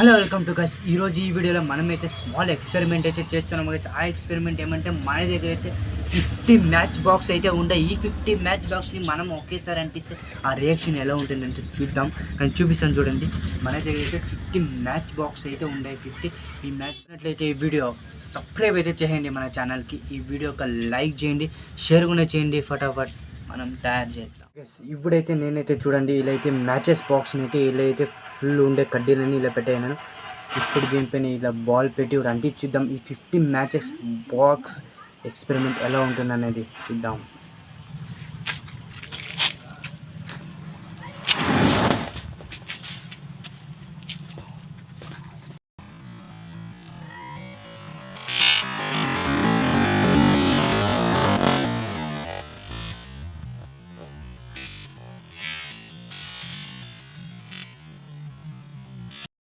Hello welcome to guys. ఈరోజు ఈ వీడియోలో మనమైతే స్మాల్ ఎక్స్పెరిమెంట్ అయితే చేస్తున్నాము గైస్. ఆ ఎక్స్పెరిమెంట్ ఏమంటే మన దగ్గర అయితే 50 మ్యాచ్ బాక్స్ అయితే ఉంటాయి. ఈ 50 మ్యాచ్ బాక్స్ని మనం ఒకేసారి అంటిస్తే ఆ రియాక్షన్ ఎలా ఉంటుందంటే చూద్దాం. కానీ చూపిస్తాను చూడండి. మన దగ్గర అయితే 50 మ్యాచ్ బాక్స్ అయితే ఉన్నాయి. 50 ఈ మ్యాచ్ అట్లయితే ఈ వీడియో సబ్స్క్రైబ్ అయితే చేయండి మన ఛానల్కి. ఈ వీడియో ఒక లైక్ చేయండి, షేర్ కూడా చేయండి. ఫటాఫట్ మనం తయారు చేద్దాం. ఎస్, ఇప్పుడైతే నేనైతే చూడండి ఇలా అయితే మ్యాచెస్ బాక్స్ని అయితే ఇలా అయితే ఫుల్ ఉండే కడ్డీలని ఇలా పెట్టాను. ఇప్పుడు దీనిపైన ఇలా బాల్ పెట్టి అంటించిద్దాం. ఈ 50 మ్యాచెస్ బాక్స్ ఎక్స్పెరిమెంట్ ఎలా ఉంటుంది అనేది చూద్దాం.